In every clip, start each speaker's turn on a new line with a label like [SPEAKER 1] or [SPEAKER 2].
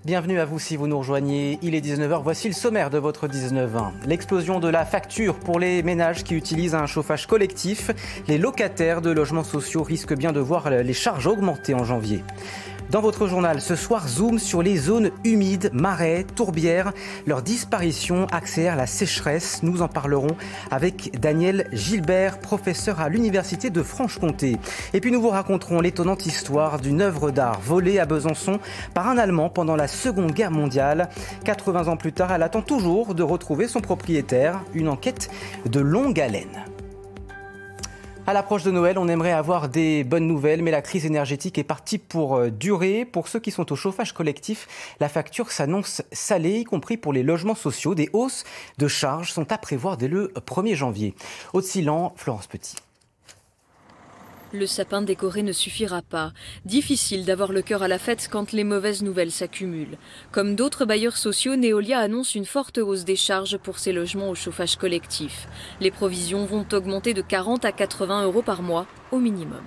[SPEAKER 1] Bienvenue à vous si vous nous rejoignez, il est 19h, voici le sommaire de votre 19h. L'explosion de la facture pour les ménages qui utilisent un chauffage collectif. Les locataires de logements sociaux risquent bien de voir les charges augmenter en janvier. Dans votre journal, ce soir, zoom sur les zones humides, marais, tourbières. Leur disparition accélère la sécheresse. Nous en parlerons avec Daniel Gilbert, professeur à l'Université de Franche-Comté. Et puis nous vous raconterons l'étonnante histoire d'une œuvre d'art volée à Besançon par un Allemand pendant la Seconde Guerre mondiale. 80 ans plus tard, elle attend toujours de retrouver son propriétaire. Une enquête de longue haleine. À l'approche de Noël, on aimerait avoir des bonnes nouvelles, mais la crise énergétique est partie pour durer. Pour ceux qui sont au chauffage collectif, la facture s'annonce salée, y compris pour les logements sociaux. Des hausses de charges sont à prévoir dès le 1er janvier. Haute-Silan, Florence Petit.
[SPEAKER 2] Le sapin décoré ne suffira pas. Difficile d'avoir le cœur à la fête quand les mauvaises nouvelles s'accumulent. Comme d'autres bailleurs sociaux, Neolia annonce une forte hausse des charges pour ses logements au chauffage collectif. Les provisions vont augmenter de 40 à 80 euros par mois au minimum.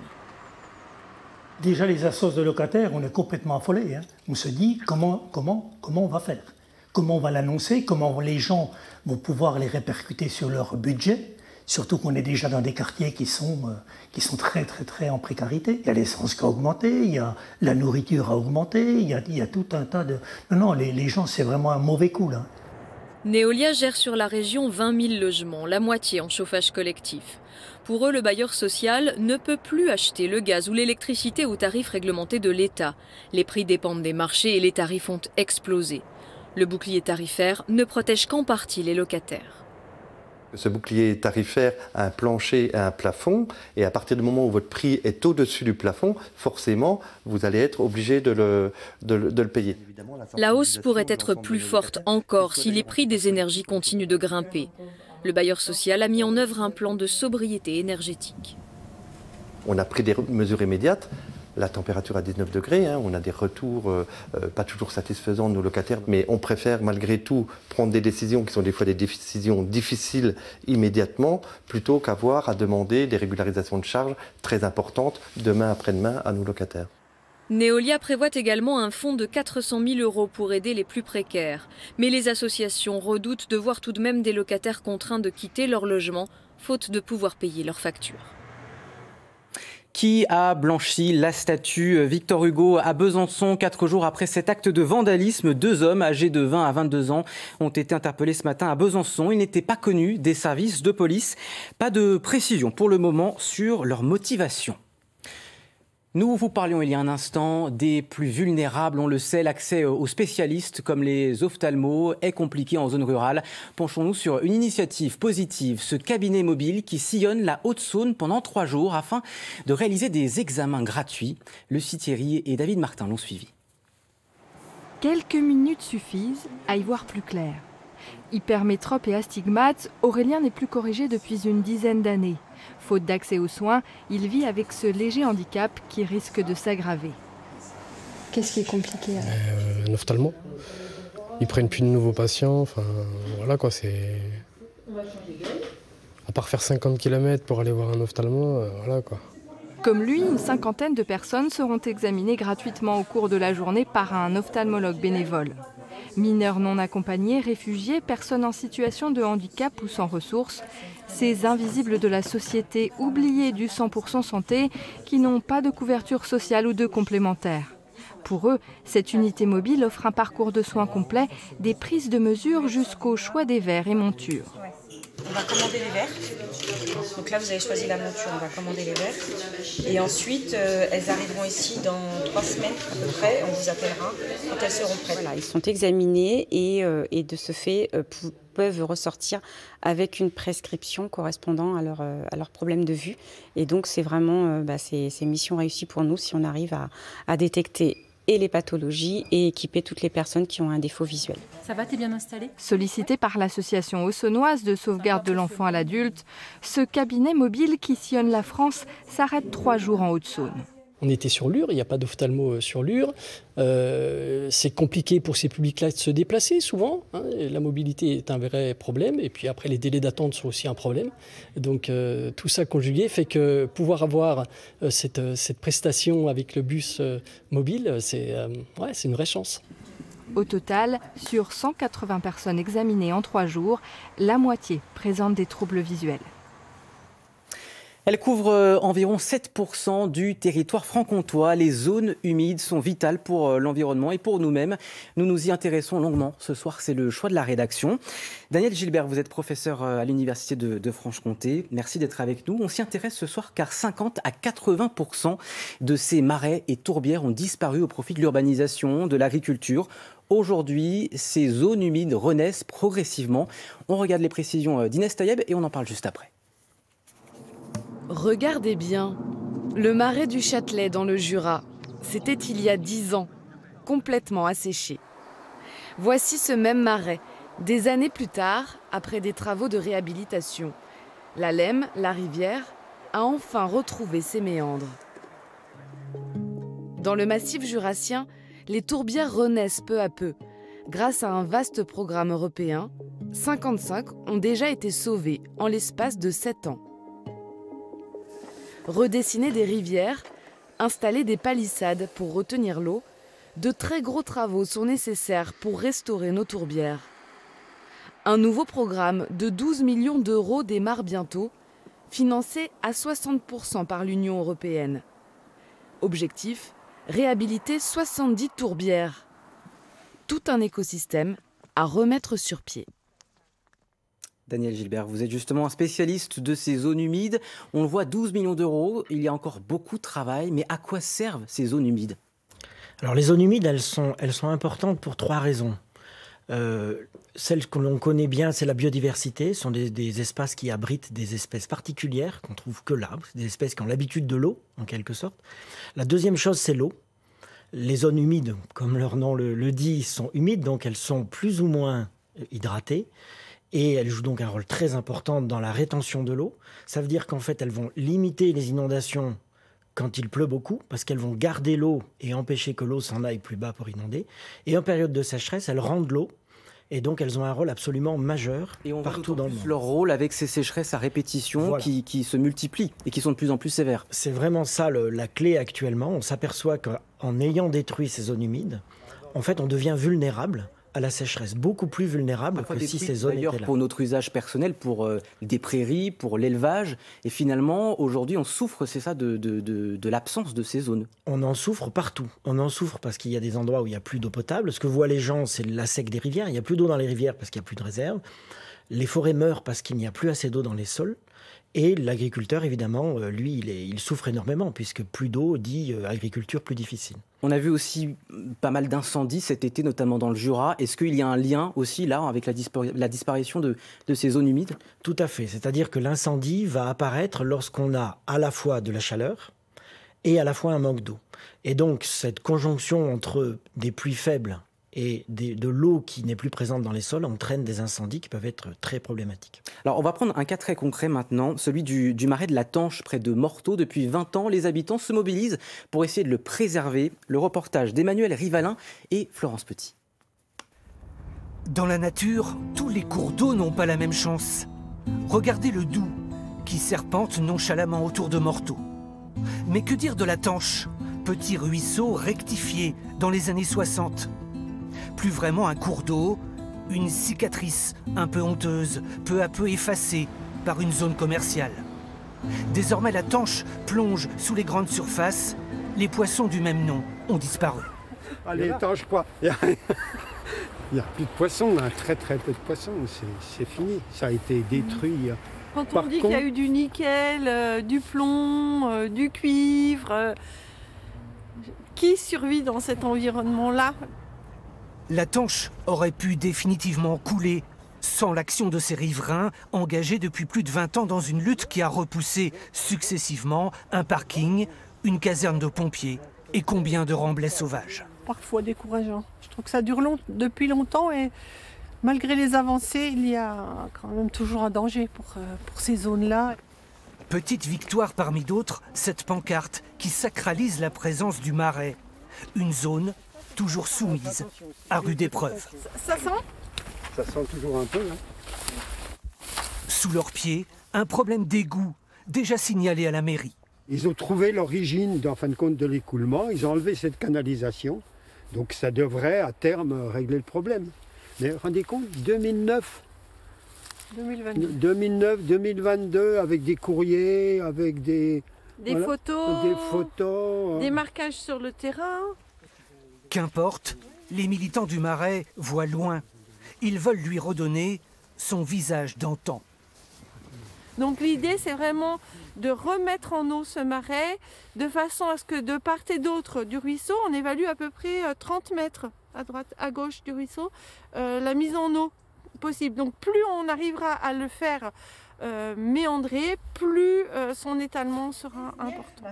[SPEAKER 3] Déjà les assos de locataires, on est complètement affolés. On se dit comment on va faire? Comment on va l'annoncer? Comment les gens vont pouvoir les répercuter sur leur budget? Surtout qu'on est déjà dans des quartiers qui sont très en précarité. Il y a l'essence qui a augmenté, il y a la nourriture a augmenté, il y a tout un tas de... Non, les gens, c'est vraiment un mauvais coup, là.
[SPEAKER 2] Neolia gère sur la région 20 000 logements, la moitié en chauffage collectif. Pour eux, le bailleur social ne peut plus acheter le gaz ou l'électricité aux tarifs réglementés de l'État. Les prix dépendent des marchés et les tarifs ont explosé. Le bouclier tarifaire ne protège qu'en partie les locataires.
[SPEAKER 4] Ce bouclier tarifaire a un plancher et un plafond, et à partir du moment où votre prix est au-dessus du plafond, forcément, vous allez être obligé de le payer.
[SPEAKER 2] La hausse pourrait être plus forte encore si les prix des énergies continuent de grimper. Le bailleur social a mis en œuvre un plan de sobriété énergétique.
[SPEAKER 4] On a pris des mesures immédiates. La température à 19 degrés, on a des retours pas toujours satisfaisants de nos locataires, mais on préfère malgré tout prendre des décisions qui sont des fois des décisions difficiles immédiatement, plutôt qu'avoir à demander des régularisations de charges très importantes demain après-demain à nos locataires.
[SPEAKER 2] Neolia prévoit également un fonds de 400 000 euros pour aider les plus précaires. Mais les associations redoutent de voir tout de même des locataires contraints de quitter leur logement, faute de pouvoir payer leurs factures.
[SPEAKER 1] Qui a blanchi la statue Victor Hugo à Besançon 4 jours après cet acte de vandalisme? 2 hommes âgés de 20 à 22 ans ont été interpellés ce matin à Besançon. Ils n'étaient pas connus des services de police. Pas de précision pour le moment sur leur motivation. Nous vous parlions il y a un instant des plus vulnérables. On le sait, l'accès aux spécialistes comme les ophtalmos est compliqué en zone rurale. Penchons-nous sur une initiative positive, ce cabinet mobile qui sillonne la Haute-Saône pendant 3 jours afin de réaliser des examens gratuits. Lucie Thierry et David Martin l'ont suivi.
[SPEAKER 5] Quelques minutes suffisent à y voir plus clair. Hypermétrope et astigmate, Aurélien n'est plus corrigé depuis une dizaine d'années. Faute d'accès aux soins, il vit avec ce léger handicap qui risque de s'aggraver.
[SPEAKER 6] Qu'est-ce qui est compliqué
[SPEAKER 7] Un ophtalmo. Ils prennent plus de nouveaux patients, enfin voilà quoi, c'est... À part faire 50 km pour aller voir un ophtalmo, voilà quoi.
[SPEAKER 5] Comme lui, une cinquantaine de personnes seront examinées gratuitement au cours de la journée par un ophtalmologue bénévole. Mineurs non accompagnés, réfugiés, personnes en situation de handicap ou sans ressources, ces invisibles de la société oubliés du 100% santé qui n'ont pas de couverture sociale ou de complémentaire. Pour eux, cette unité mobile offre un parcours de soins complet, des prises de mesures jusqu'au choix des verres et montures.
[SPEAKER 8] On va commander les verres. Donc là, vous avez choisi la monture, on va commander les verres. Et ensuite, elles arriveront ici dans 3 semaines à peu près. On vous appellera quand elles seront prêtes.
[SPEAKER 9] Voilà, ils sont examinés et de ce fait peuvent ressortir avec une prescription correspondant à leur problème de vue. Et donc, c'est vraiment c'est mission réussie pour nous si on arrive à détecter et les pathologies et équiper toutes les personnes qui ont un défaut visuel.
[SPEAKER 6] Ça va, t'es bien installé?
[SPEAKER 5] Sollicité par l'association haute-saônoise de sauvegarde de l'enfant à l'adulte, ce cabinet mobile qui sillonne la France s'arrête 3 jours en Haute-Saône.
[SPEAKER 10] On était sur Lure, il n'y a pas d'ophtalmo sur Lure. C'est compliqué pour ces publics-là de se déplacer souvent. Hein. La mobilité est un vrai problème. Et puis après, les délais d'attente sont aussi un problème. Donc tout ça conjugué fait que pouvoir avoir cette prestation avec le bus mobile, c'est une vraie chance.
[SPEAKER 5] Au total, sur 180 personnes examinées en 3 jours, la moitié présente des troubles visuels.
[SPEAKER 1] Elle couvre environ 7% du territoire franc-comtois. Les zones humides sont vitales pour l'environnement et pour nous-mêmes. Nous nous y intéressons longuement ce soir, c'est le choix de la rédaction. Daniel Gilbert, vous êtes professeur à l'Université de Franche-Comté. Merci d'être avec nous. On s'y intéresse ce soir car 50 à 80% de ces marais et tourbières ont disparu au profit de l'urbanisation, de l'agriculture. Aujourd'hui, ces zones humides renaissent progressivement. On regarde les précisions d'Inès Taïeb et on en parle juste après.
[SPEAKER 11] Regardez bien, le marais du Châtelet dans le Jura, c'était il y a 10 ans, complètement asséché. Voici ce même marais, des années plus tard, après des travaux de réhabilitation. La Lemme, la rivière, a enfin retrouvé ses méandres. Dans le massif jurassien, les tourbières renaissent peu à peu. Grâce à un vaste programme européen, 55 ont déjà été sauvés en l'espace de 7 ans. Redessiner des rivières, installer des palissades pour retenir l'eau, de très gros travaux sont nécessaires pour restaurer nos tourbières. Un nouveau programme de 12 millions d'euros démarre bientôt, financé à 60% par l'Union européenne. Objectif, réhabiliter 70 tourbières. Tout un écosystème à remettre sur pied.
[SPEAKER 1] Daniel Gilbert, vous êtes justement un spécialiste de ces zones humides. On le voit, 12 millions d'euros, il y a encore beaucoup de travail, mais à quoi servent ces zones humides ?
[SPEAKER 12] Alors les zones humides, elles sont importantes pour 3 raisons. Celle que l'on connaît bien, c'est la biodiversité. Ce sont des espaces qui abritent des espèces particulières qu'on trouve que là, des espèces qui ont l'habitude de l'eau, en quelque sorte. La deuxième chose, c'est l'eau. Les zones humides, comme leur nom le dit, sont humides, donc elles sont plus ou moins hydratées. Et elles jouent donc un rôle très important dans la rétention de l'eau. Ça veut dire qu'en fait, elles vont limiter les inondations quand il pleut beaucoup, parce qu'elles vont garder l'eau et empêcher que l'eau s'en aille plus bas pour inonder. Et en période de sécheresse, elles rendent l'eau. Et donc, elles ont un rôle absolument majeur partout dans le monde.
[SPEAKER 1] Leur rôle avec ces sécheresses à répétition voilà. qui se multiplient et qui sont de plus en plus sévères.
[SPEAKER 12] C'est vraiment ça la clé actuellement. On s'aperçoit qu'en ayant détruit ces zones humides, en fait, on devient vulnérable à la sécheresse, beaucoup plus vulnérable que si ces zones étaient là.
[SPEAKER 1] Pour notre usage personnel, pour des prairies, pour l'élevage. Et finalement, aujourd'hui, on souffre, c'est ça, de l'absence de ces zones.
[SPEAKER 12] On en souffre partout. On en souffre parce qu'il y a des endroits où il n'y a plus d'eau potable. Ce que voient les gens, c'est la sec des rivières. Il n'y a plus d'eau dans les rivières parce qu'il n'y a plus de réserve. Les forêts meurent parce qu'il n'y a plus assez d'eau dans les sols. Et l'agriculteur, évidemment, lui, il souffre énormément, puisque plus d'eau dit agriculture plus difficile.
[SPEAKER 1] On a vu aussi pas mal d'incendies cet été, notamment dans le Jura. Est-ce qu'il y a un lien aussi, là, avec la disparition de ces zones humides ?
[SPEAKER 12] Tout à fait. C'est-à-dire que l'incendie va apparaître lorsqu'on a à la fois de la chaleur et à la fois un manque d'eau. Et donc, cette conjonction entre des pluies faibles et de l'eau qui n'est plus présente dans les sols entraîne des incendies qui peuvent être très problématiques.
[SPEAKER 1] Alors on va prendre un cas très concret maintenant, celui du marais de la Tanche près de Morteau. Depuis 20 ans, les habitants se mobilisent pour essayer de le préserver. Le reportage d'Emmanuel Rivalin et Florence Petit.
[SPEAKER 13] Dans la nature, tous les cours d'eau n'ont pas la même chance. Regardez le Doubs qui serpente nonchalamment autour de Morteau. Mais que dire de la Tanche, petit ruisseau rectifié dans les années 60 ? Plus vraiment un cours d'eau, une cicatrice un peu honteuse, peu à peu effacée par une zone commerciale. Désormais, la Tanche plonge sous les grandes surfaces. Les poissons du même nom ont disparu.
[SPEAKER 14] Ah, les Tanches, quoi. Il n'y a plus de poissons, là. Très très peu de poissons. C'est fini. Ça a été détruit.
[SPEAKER 15] Quand on dit qu'il y a eu du nickel, du plomb, du cuivre, qui survit dans cet environnement-là ?
[SPEAKER 13] La Tanche aurait pu définitivement couler sans l'action de ses riverains engagés depuis plus de 20 ans dans une lutte qui a repoussé successivement un parking, une caserne de pompiers et combien de remblais sauvages.
[SPEAKER 15] Parfois décourageant. Je trouve que ça dure depuis longtemps et malgré les avancées, il y a quand même toujours un danger pour ces zones-là.
[SPEAKER 13] Petite victoire parmi d'autres, cette pancarte qui sacralise la présence du marais. Une zone toujours soumise à rude épreuve.
[SPEAKER 15] Ça sent?
[SPEAKER 14] Ça sent toujours un peu. Hein.
[SPEAKER 13] Sous leurs pieds, un problème d'égout, déjà signalé à la mairie.
[SPEAKER 14] Ils ont trouvé l'origine, en fin de compte, de l'écoulement. Ils ont enlevé cette canalisation. Donc ça devrait, à terme, régler le problème. Mais rendez compte, 2009, 2022, avec des courriers, avec des voilà,
[SPEAKER 15] photos, des marquages sur le terrain.
[SPEAKER 13] Qu'importe, les militants du Marais voient loin. Ils veulent lui redonner son visage d'antan.
[SPEAKER 15] Donc l'idée, c'est vraiment de remettre en eau ce marais, de façon à ce que de part et d'autre du ruisseau, on évalue à peu près 30 mètres à droite, à gauche du ruisseau, la mise en eau possible. Donc plus on arrivera à le faire méandrer, plus son étalement sera important.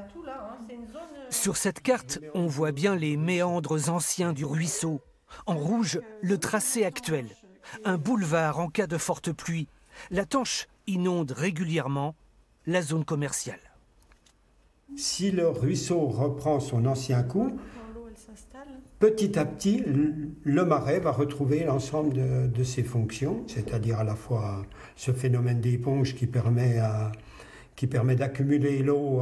[SPEAKER 13] Sur cette carte, on voit bien les méandres anciens du ruisseau. En rouge, le tracé actuel. Un boulevard en cas de forte pluie. La Tanche inonde régulièrement la zone commerciale.
[SPEAKER 14] Si le ruisseau reprend son ancien cours, petit à petit, le marais va retrouver l'ensemble de ses fonctions, c'est-à-dire à la fois ce phénomène d'éponge qui permet d'accumuler l'eau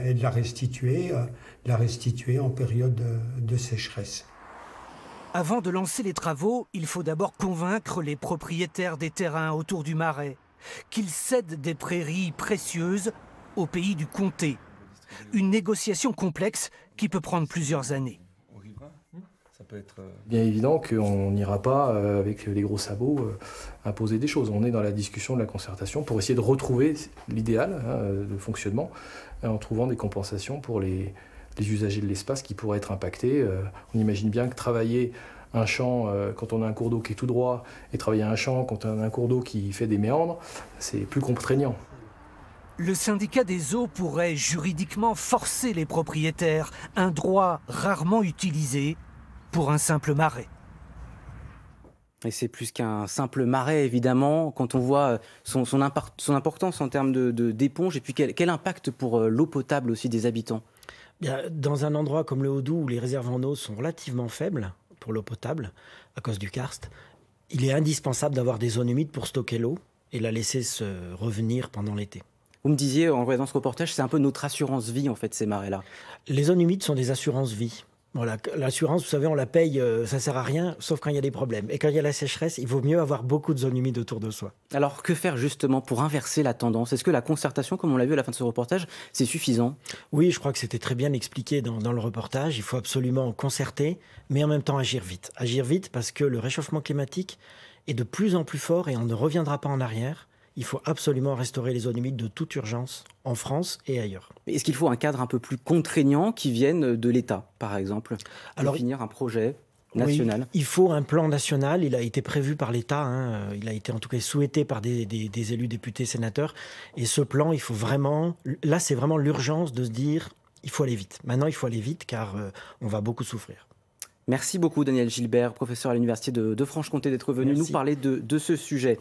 [SPEAKER 14] et de la restituer en période de sécheresse.
[SPEAKER 13] Avant de lancer les travaux, il faut d'abord convaincre les propriétaires des terrains autour du marais qu'ils cèdent des prairies précieuses au pays du comté. Une négociation complexe qui peut prendre plusieurs années.
[SPEAKER 16] Ça peut être bien évident qu'on n'ira pas avec les gros sabots imposer des choses. On est dans la discussion de la concertation pour essayer de retrouver l'idéal de fonctionnement en trouvant des compensations pour les usagers de l'espace qui pourraient être impactés. On imagine bien que travailler un champ quand on a un cours d'eau qui est tout droit et travailler un champ quand on a un cours d'eau qui fait des méandres, c'est plus contraignant.
[SPEAKER 13] Le syndicat des eaux pourrait juridiquement forcer les propriétaires, un droit rarement utilisé pour un simple marais.
[SPEAKER 1] Et c'est plus qu'un simple marais, évidemment, quand on voit son importance en termes d'éponge, et puis quel impact pour l'eau potable aussi des habitants.
[SPEAKER 12] Bien, dans un endroit comme le Haut-Doubs, où les réserves en eau sont relativement faibles pour l'eau potable, à cause du karst, il est indispensable d'avoir des zones humides pour stocker l'eau et la laisser se revenir pendant l'été.
[SPEAKER 1] Vous me disiez, en voyant ce reportage, c'est un peu notre assurance vie, en fait, ces marais-là.
[SPEAKER 12] Les zones humides sont des assurances vie. Voilà, l'assurance, vous savez, on la paye, ça sert à rien, sauf quand il y a des problèmes. Et quand il y a la sécheresse, il vaut mieux avoir beaucoup de zones humides autour de soi.
[SPEAKER 1] Alors, que faire justement pour inverser la tendance? Est-ce que la concertation, comme on l'a vu à la fin de ce reportage, c'est suffisant?
[SPEAKER 12] Oui, je crois que c'était très bien expliqué dans le reportage. Il faut absolument concerter, mais en même temps agir vite. Agir vite parce que le réchauffement climatique est de plus en plus fort et on ne reviendra pas en arrière. Il faut absolument restaurer les zones humides de toute urgence, en France et ailleurs.
[SPEAKER 1] Est-ce qu'il faut un cadre un peu plus contraignant qui vienne de l'État, par exemple, pour définir un projet national?
[SPEAKER 12] Oui, il faut un plan national. Il a été prévu par l'État. Il a été en tout cas souhaité par des élus, députés, sénateurs. Et ce plan, il faut vraiment... Là, c'est vraiment l'urgence de se dire, il faut aller vite. Maintenant, il faut aller vite car on va beaucoup souffrir.
[SPEAKER 1] Merci beaucoup, Daniel Gilbert, professeur à l'Université de Franche-Comté, d'être venu nous parler de ce sujet.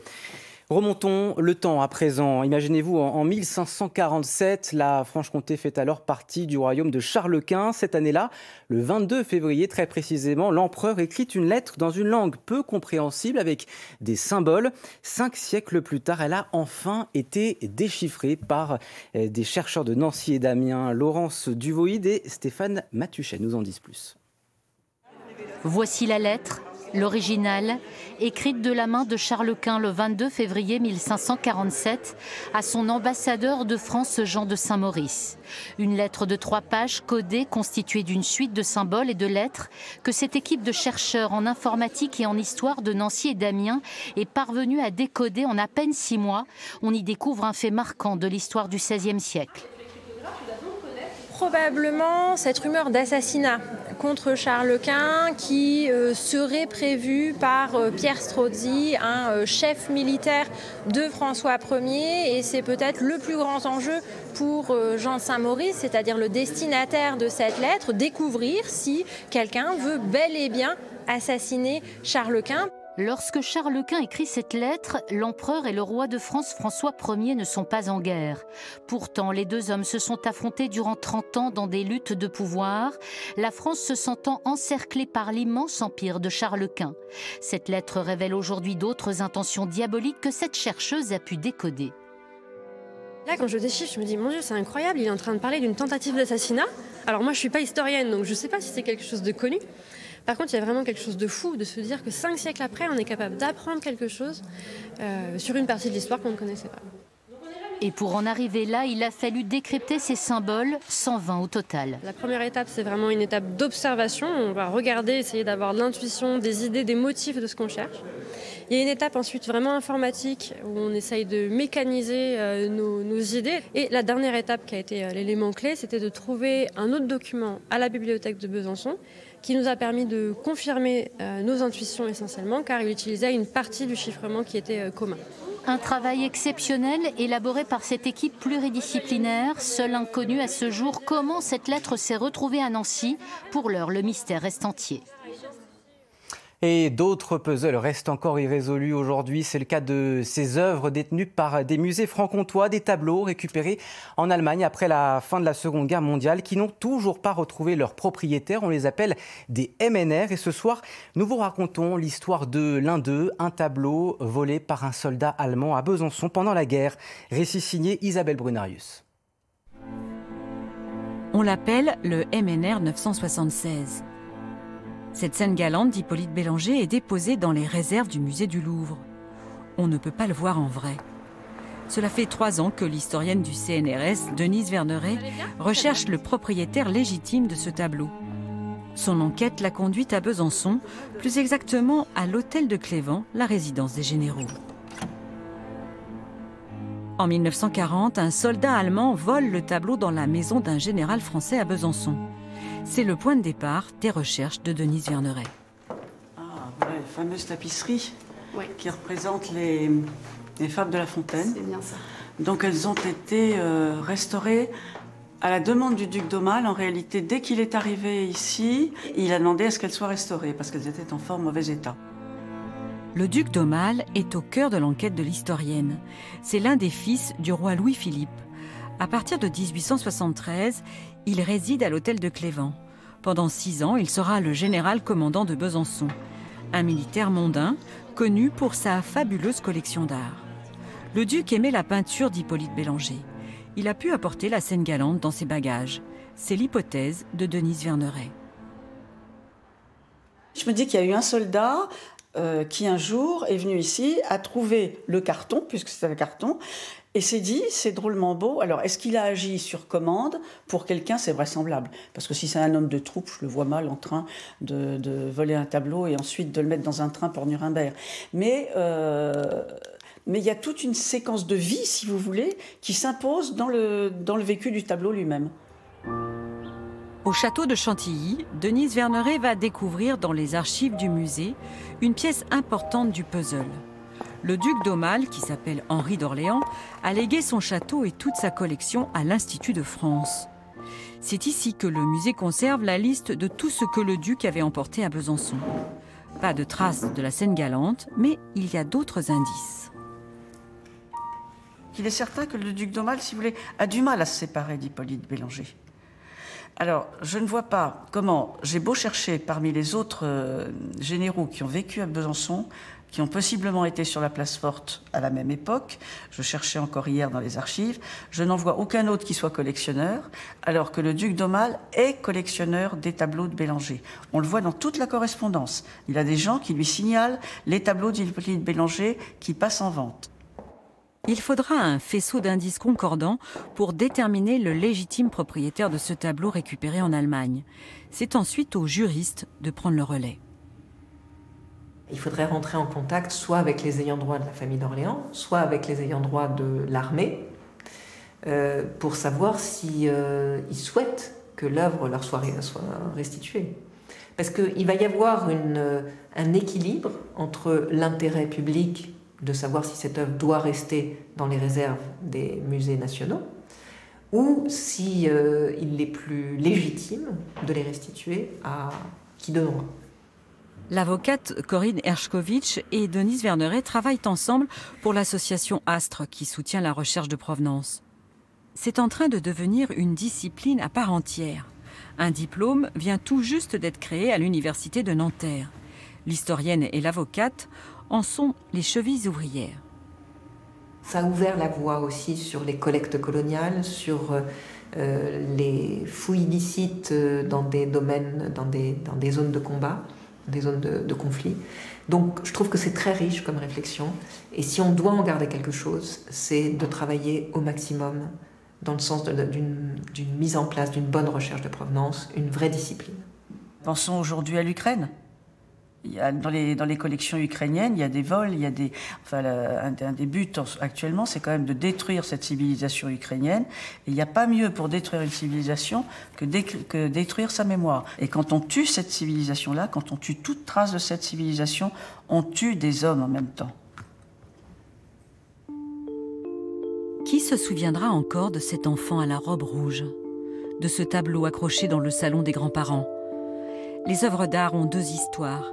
[SPEAKER 1] Remontons le temps à présent. Imaginez-vous, en 1547, la Franche-Comté fait alors partie du royaume de Charles Quint. Cette année-là, le 22 février très précisément, l'empereur écrit une lettre dans une langue peu compréhensible avec des symboles. 5 siècles plus tard, elle a enfin été déchiffrée par des chercheurs de Nancy et d'Amiens, Laurence Duvoïde et Stéphane Matuchet nous en disent plus.
[SPEAKER 17] Voici la lettre. L'original, écrite de la main de Charles Quint le 22 février 1547 à son ambassadeur de France Jean de Saint-Maurice. Une lettre de 3 pages codée constituée d'une suite de symboles et de lettres que cette équipe de chercheurs en informatique et en histoire de Nancy et d'Amiens est parvenue à décoder en à peine 6 mois. On y découvre un fait marquant de l'histoire du XVIe siècle.
[SPEAKER 18] Probablement cette rumeur d'assassinat contre Charles Quint qui serait prévue par Pierre Strozzi, un chef militaire de François Ier. Et c'est peut-être le plus grand enjeu pour Jean de Saint-Maurice, c'est-à-dire le destinataire de cette lettre, découvrir si quelqu'un veut bel et bien assassiner Charles Quint.
[SPEAKER 17] Lorsque Charles Quint écrit cette lettre, l'empereur et le roi de France François Ier ne sont pas en guerre. Pourtant, les deux hommes se sont affrontés durant 30 ans dans des luttes de pouvoir, la France se sentant encerclée par l'immense empire de Charles Quint. Cette lettre révèle aujourd'hui d'autres intentions diaboliques que cette chercheuse a pu décoder.
[SPEAKER 6] Là, quand je déchiffre, je me dis, mon Dieu, c'est incroyable, il est en train de parler d'une tentative d'assassinat. Alors moi, je ne suis pas historienne, donc je ne sais pas si c'est quelque chose de connu. Par contre, il y a vraiment quelque chose de fou de se dire que 5 siècles après, on est capable d'apprendre quelque chose sur une partie de l'histoire qu'on ne connaissait pas.
[SPEAKER 17] Et pour en arriver là, il a fallu décrypter ces symboles, 120 au total.
[SPEAKER 6] La première étape, c'est vraiment une étape d'observation. On va regarder, essayer d'avoir de l'intuition, des idées, des motifs de ce qu'on cherche. Il y a une étape ensuite vraiment informatique où on essaye de mécaniser nos idées. Et la dernière étape qui a été l'élément clé, c'était de trouver un autre document à la bibliothèque de Besançon qui nous a permis de confirmer nos intuitions essentiellement, car il utilisait une partie du chiffrement qui était commun.
[SPEAKER 17] Un travail exceptionnel élaboré par cette équipe pluridisciplinaire. Seul inconnu à ce jour comment cette lettre s'est retrouvée à Nancy. Pour l'heure, le mystère reste entier.
[SPEAKER 1] Et d'autres puzzles restent encore irrésolus aujourd'hui. C'est le cas de ces œuvres détenues par des musées franc-comtois, des tableaux récupérés en Allemagne après la fin de la Seconde Guerre mondiale qui n'ont toujours pas retrouvé leurs propriétaires. On les appelle des MNR. Et ce soir, nous vous racontons l'histoire de l'un d'eux, un tableau volé par un soldat allemand à Besançon pendant la guerre. Récit signé Isabelle Brunarius.
[SPEAKER 19] On l'appelle le MNR 976. Cette scène galante d'Hippolyte Bélanger est déposée dans les réserves du musée du Louvre. On ne peut pas le voir en vrai. Cela fait 3 ans que l'historienne du CNRS, Denise Verneret, recherche le propriétaire légitime de ce tableau. Son enquête l'a conduite à Besançon, plus exactement à l'hôtel de Cléven, la résidence des généraux. En 1940, un soldat allemand vole le tableau dans la maison d'un général français à Besançon. C'est le point de départ des recherches de Denise Verneret.
[SPEAKER 20] Ah, voilà les fameuses tapisseries qui représentent les fables de La Fontaine.
[SPEAKER 6] C'est bien ça.
[SPEAKER 20] Donc elles ont été restaurées à la demande du duc d'Aumale. En réalité, dès qu'il est arrivé ici, il a demandé à ce qu'elles soient restaurées parce qu'elles étaient en fort mauvais état.
[SPEAKER 19] Le duc d'Aumale est au cœur de l'enquête de l'historienne. C'est l'un des fils du roi Louis-Philippe. À partir de 1873, il réside à l'hôtel de Cléven. Pendant 6 ans, il sera le général commandant de Besançon. Un militaire mondain, connu pour sa fabuleuse collection d'art. Le duc aimait la peinture d'Hippolyte Bélanger. Il a pu apporter la scène galante dans ses bagages. C'est l'hypothèse de Denise Verneret.
[SPEAKER 20] Je me dis qu'il y a eu un soldat qui un jour est venu ici, a trouvé le carton, puisque c'était un carton, et s'est dit, c'est drôlement beau. Alors, est-ce qu'il a agi sur commande? Pour quelqu'un, c'est vraisemblable. Parce que si c'est un homme de troupe, je le vois mal en train de voler un tableau et ensuite de le mettre dans un train pour Nuremberg. Mais il y a toute une séquence de vie, si vous voulez, qui s'impose dans le vécu du tableau lui-même.
[SPEAKER 19] Au château de Chantilly, Denise Verneret va découvrir dans les archives du musée une pièce importante du puzzle. Le duc d'Aumale, qui s'appelle Henri d'Orléans, a légué son château et toute sa collection à l'Institut de France. C'est ici que le musée conserve la liste de tout ce que le duc avait emporté à Besançon. Pas de traces de la scène galante, mais il y a d'autres indices.
[SPEAKER 20] Il est certain que le duc d'Aumale, si vous voulez, a du mal à se séparer d'Hippolyte Bélanger. Alors, je ne vois pas comment, j'ai beau chercher parmi les autres généraux qui ont vécu à Besançon, qui ont possiblement été sur la place forte à la même époque, je cherchais encore hier dans les archives, je n'en vois aucun autre qui soit collectionneur, alors que le duc d'Aumale est collectionneur des tableaux de Bélanger. On le voit dans toute la correspondance. Il a des gens qui lui signalent les tableaux d'Hippolyte Bélanger qui passent en vente.
[SPEAKER 19] Il faudra un faisceau d'indices concordants pour déterminer le légitime propriétaire de ce tableau récupéré en Allemagne. C'est ensuite aux juristes de prendre le relais.
[SPEAKER 21] Il faudrait rentrer en contact soit avec les ayants droit de la famille d'Orléans, soit avec les ayants droit de l'armée, pour savoir si ils souhaitent que l'œuvre leur soit restituée. Parce qu'il va y avoir un équilibre entre l'intérêt public de savoir si cette œuvre doit rester dans les réserves des musées nationaux, ou si il est plus légitime de les restituer à qui de droit.
[SPEAKER 19] L'avocate Corinne Hershkovitch et Denise Verneret travaillent ensemble pour l'association Astre qui soutient la recherche de provenance. C'est en train de devenir une discipline à part entière. Un diplôme vient tout juste d'être créé à l'université de Nanterre. L'historienne et l'avocate en sont les chevilles ouvrières.
[SPEAKER 21] Ça a ouvert la voie aussi sur les collectes coloniales, sur les fouilles illicites dans des domaines, dans des zones de combat, des zones de conflit. Donc je trouve que c'est très riche comme réflexion. Et si on doit en garder quelque chose, c'est de travailler au maximum dans le sens d'une mise en place d'une bonne recherche de provenance, une vraie discipline.
[SPEAKER 20] Pensons aujourd'hui à l'Ukraine. Dans les collections ukrainiennes, il y a des vols, il y a un des buts actuellement, c'est quand même de détruire cette civilisation ukrainienne. Et il n'y a pas mieux pour détruire une civilisation que détruire sa mémoire. Et quand on tue cette civilisation-là, quand on tue toute trace de cette civilisation, on tue des hommes en même temps.
[SPEAKER 19] Qui se souviendra encore de cet enfant à la robe rouge, de ce tableau accroché dans le salon des grands-parents? Les œuvres d'art ont deux histoires.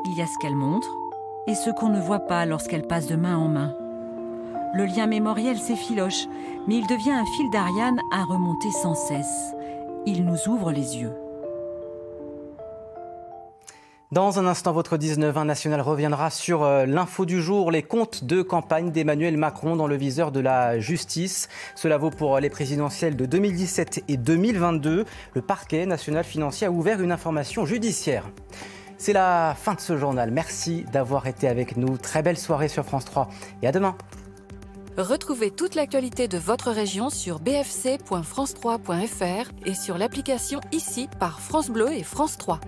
[SPEAKER 19] Il y a ce qu'elles montrent et ce qu'on ne voit pas lorsqu'elles passent de main en main. Le lien mémoriel s'effiloche, mais il devient un fil d'Ariane à remonter sans cesse. Il nous ouvre les yeux.
[SPEAKER 1] Dans un instant, votre 19-1 national reviendra sur l'info du jour, les comptes de campagne d'Emmanuel Macron dans le viseur de la justice. Cela vaut pour les présidentielles de 2017 et 2022. Le parquet national financier a ouvert une information judiciaire. C'est la fin de ce journal. Merci d'avoir été avec nous. Très belle soirée sur France 3 et à demain.
[SPEAKER 11] Retrouvez toute l'actualité de votre région sur bfc.france3.fr et sur l'application ici par France Bleu et France 3.